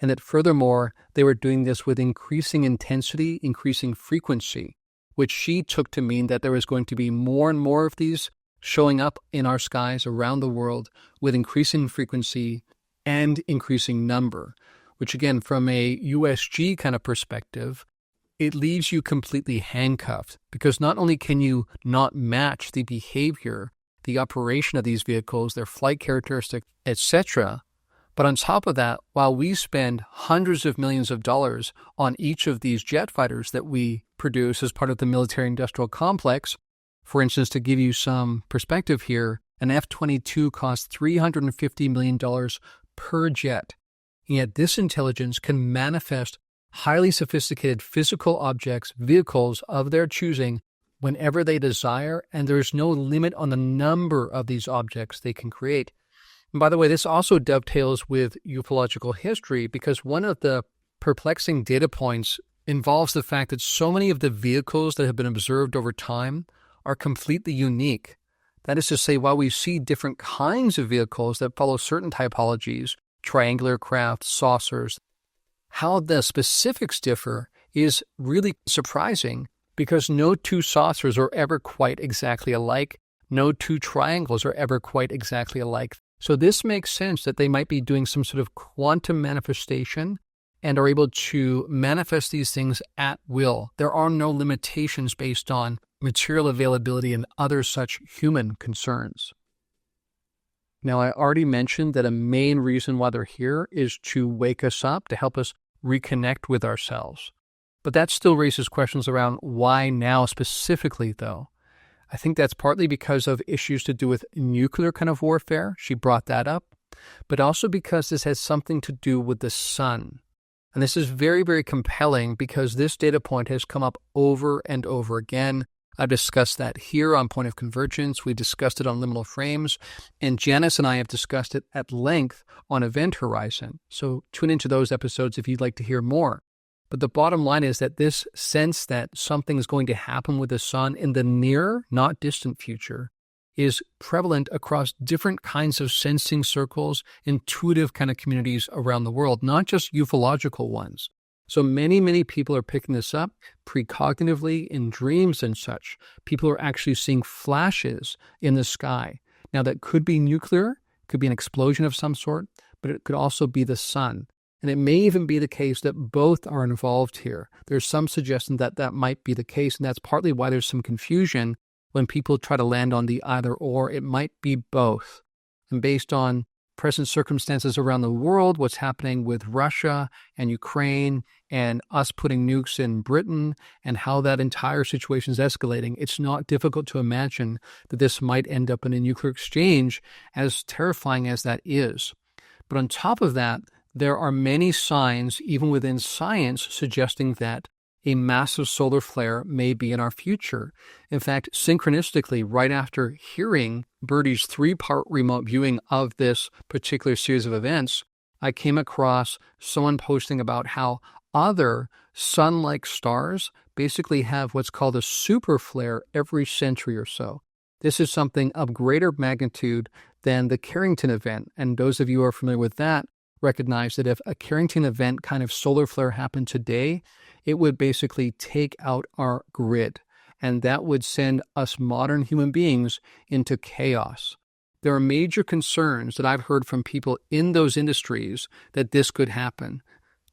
And that furthermore, they were doing this with increasing intensity, increasing frequency, which she took to mean that there was going to be more and more of these showing up in our skies around the world with increasing frequency and increasing number, which again, from a USG kind of perspective, it leaves you completely handcuffed, because not only can you not match the behavior, the operation of these vehicles, their flight characteristics, etc., but on top of that, while we spend hundreds of millions of dollars on each of these jet fighters that we produce as part of the military-industrial complex, for instance, to give you some perspective here, an F-22 costs $350 million per jet, and yet this intelligence can manifest highly sophisticated physical objects, vehicles of their choosing, whenever they desire, and there is no limit on the number of these objects they can create. And by the way, this also dovetails with ufological history, because one of the perplexing data points involves the fact that so many of the vehicles that have been observed over time are completely unique. That is to say, while we see different kinds of vehicles that follow certain typologies, triangular craft, saucers, how the specifics differ is really surprising, because no two saucers are ever quite exactly alike. No two triangles are ever quite exactly alike. So this makes sense that they might be doing some sort of quantum manifestation and are able to manifest these things at will. There are no limitations based on material availability and other such human concerns. Now, I already mentioned that a main reason why they're here is to wake us up, to help us reconnect with ourselves. But that still raises questions around why now specifically, though. I think that's partly because of issues to do with nuclear kind of warfare. She brought that up. But also because this has something to do with the sun. And this is very, very compelling, because this data point has come up over and over again. I've discussed that here on Point of Convergence. We discussed it on Liminal Frames. And Janice and I have discussed it at length on Event Horizon. So tune into those episodes if you'd like to hear more. But the bottom line is that this sense that something is going to happen with the sun in the near, not distant future, is prevalent across different kinds of sensing circles, intuitive kind of communities around the world, not just ufological ones. So many people are picking this up precognitively in dreams and such. People are actually seeing flashes in the sky. Now, that could be nuclear, could be an explosion of some sort, but it could also be the sun. And it may even be the case that both are involved here. There's some suggestion that that might be the case, and that's partly why there's some confusion when people try to land on the either or. It might be both. And based on present circumstances around the world, what's happening with Russia and Ukraine and us putting nukes in Britain and how that entire situation is escalating, it's not difficult to imagine that this might end up in a nuclear exchange, as terrifying as that is. But on top of that, there are many signs, even within science, suggesting that a massive solar flare may be in our future. In fact, synchronistically, right after hearing Birdie's 3-part remote viewing of this particular series of events, I came across someone posting about how other sun-like stars basically have what's called a super flare every century or so. This is something of greater magnitude than the Carrington event, and those of you who are familiar with that recognize that if a Carrington event kind of solar flare happened today, it would basically take out our grid, and that would send us modern human beings into chaos. There are major concerns that I've heard from people in those industries that this could happen,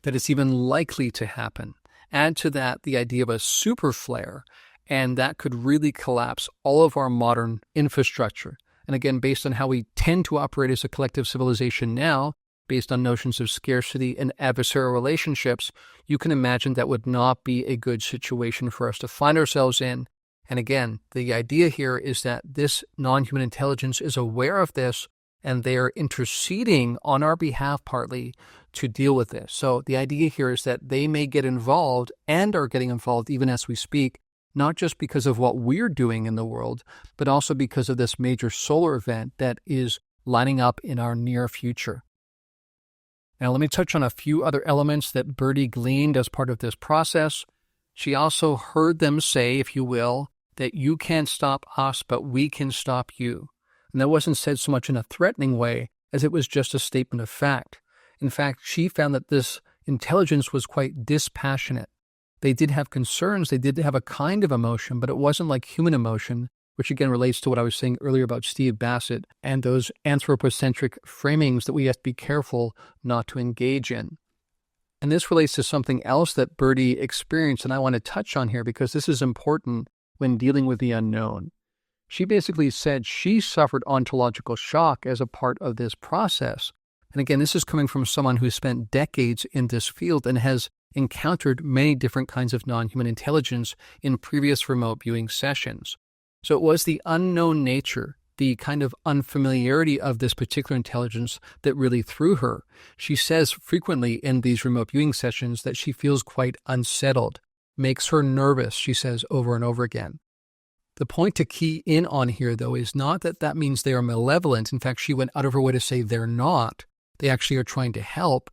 that it's even likely to happen. Add to that the idea of a super flare, and that could really collapse all of our modern infrastructure. And again, based on how we tend to operate as a collective civilization now, based on notions of scarcity and adversarial relationships, you can imagine that would not be a good situation for us to find ourselves in. And again, the idea here is that this non-human intelligence is aware of this, and they are interceding on our behalf partly to deal with this. So the idea here is that they may get involved and are getting involved even as we speak, not just because of what we're doing in the world, but also because of this major solar event that is lining up in our near future. Now, let me touch on a few other elements that Birdie gleaned as part of this process. She also heard them say, if you will, that you can't stop us, but we can stop you. And that wasn't said so much in a threatening way as it was just a statement of fact. In fact, she found that this intelligence was quite dispassionate. They did have concerns, they did have a kind of emotion, but it wasn't like human emotion, which again relates to what I was saying earlier about Steve Bassett and those anthropocentric framings that we have to be careful not to engage in. And this relates to something else that Birdie experienced, and I want to touch on here because this is important when dealing with the unknown. She basically said she suffered ontological shock as a part of this process. And again, this is coming from someone who spent decades in this field and has encountered many different kinds of non-human intelligence in previous remote viewing sessions. So it was the unknown nature, the kind of unfamiliarity of this particular intelligence that really threw her. She says frequently in these remote viewing sessions that she feels quite unsettled, makes her nervous, she says over and over again. The point to key in on here, though, is not that that means they are malevolent. In fact, she went out of her way to say they're not. They actually are trying to help.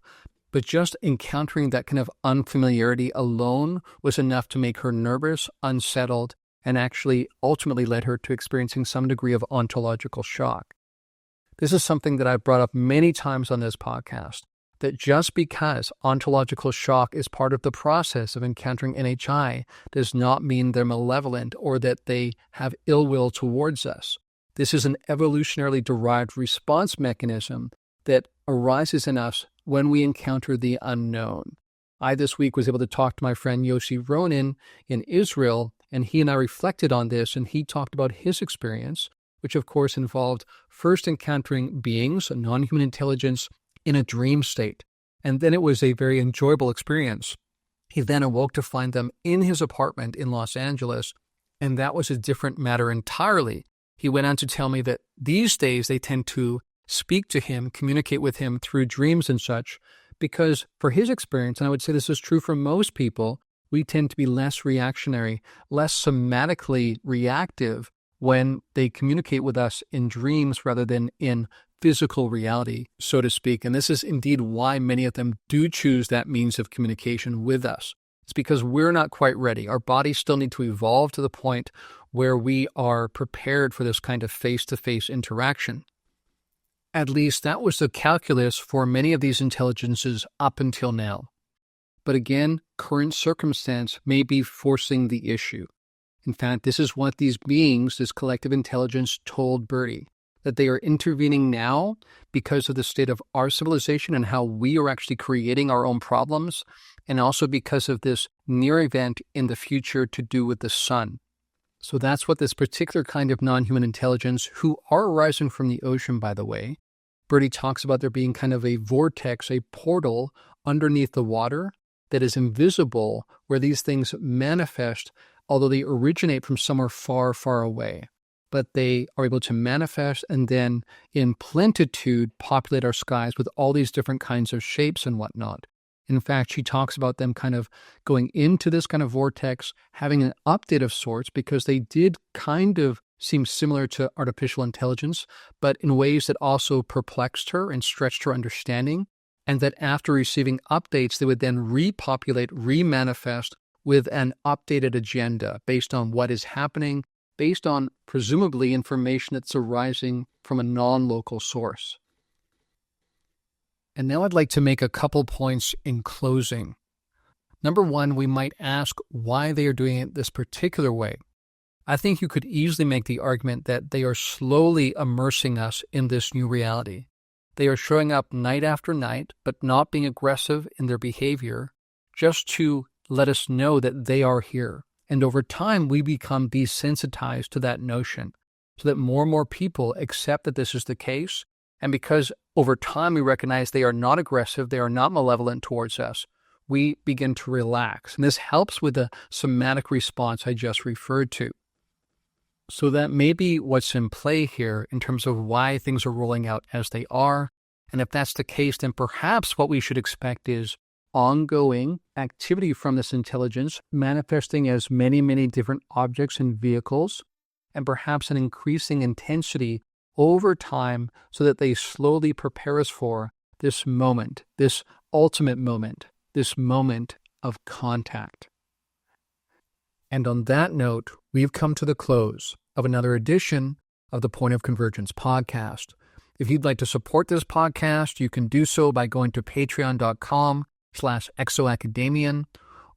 But just encountering that kind of unfamiliarity alone was enough to make her nervous, unsettled, and actually ultimately led her to experiencing some degree of ontological shock. This is something that I've brought up many times on this podcast, that just because ontological shock is part of the process of encountering NHI does not mean they're malevolent or that they have ill will towards us. This is an evolutionarily derived response mechanism that arises in us when we encounter the unknown. I this week was able to talk to my friend Yossi Ronin in Israel, and he and I reflected on this, and he talked about his experience, which of course involved first encountering beings, a non-human intelligence, in a dream state. And then it was a very enjoyable experience. He then awoke to find them in his apartment in Los Angeles, and that was a different matter entirely. He went on to tell me that these days they tend to speak to him, communicate with him through dreams and such, because for his experience, and I would say this is true for most people, we tend to be less reactionary, less somatically reactive when they communicate with us in dreams rather than in physical reality, so to speak. And this is indeed why many of them do choose that means of communication with us. It's because we're not quite ready. Our bodies still need to evolve to the point where we are prepared for this kind of face-to-face interaction. At least that was the calculus for many of these intelligences up until now. But again, current circumstance may be forcing the issue. In fact, this is what these beings, this collective intelligence, told Birdie, that they are intervening now because of the state of our civilization and how we are actually creating our own problems, and also because of this near event in the future to do with the sun. So that's what this particular kind of non-human intelligence, who are arising from the ocean, by the way, Birdie talks about there being kind of a vortex, a portal underneath the water that is invisible, where these things manifest, although they originate from somewhere far, far away. but they are able to manifest and then in plentitude populate our skies with all these different kinds of shapes and whatnot. In fact, she talks about them kind of going into this kind of vortex, having an update of sorts, because they did kind of seem similar to artificial intelligence, but in ways that also perplexed her and stretched her understanding. And that after receiving updates, they would then repopulate, remanifest with an updated agenda based on what is happening, based on presumably information that's arising from a non-local source. And now I'd like to make a couple points in closing. Number one, we might ask why they are doing it this particular way. I think you could easily make the argument that they are slowly immersing us in this new reality. They are showing up night after night, but not being aggressive in their behavior, just to let us know that they are here. And over time, we become desensitized to that notion, so that more and more people accept that this is the case. And because over time we recognize they are not aggressive, they are not malevolent towards us, we begin to relax. And this helps with the somatic response I just referred to. So that may be what's in play here in terms of why things are rolling out as they are. And if that's the case, then perhaps what we should expect is ongoing activity from this intelligence manifesting as many, many different objects and vehicles, and perhaps an increasing intensity over time so that they slowly prepare us for this moment, this ultimate moment, this moment of contact. And on that note, we've come to the close of another edition of the Point of Convergence podcast. If you'd like to support this podcast, you can do so by going to patreon.com/exoacademian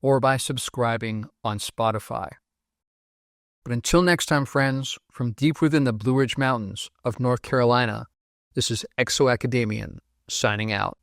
or by subscribing on Spotify. But until next time, friends, from deep within the Blue Ridge Mountains of North Carolina, this is Exo Academian signing out.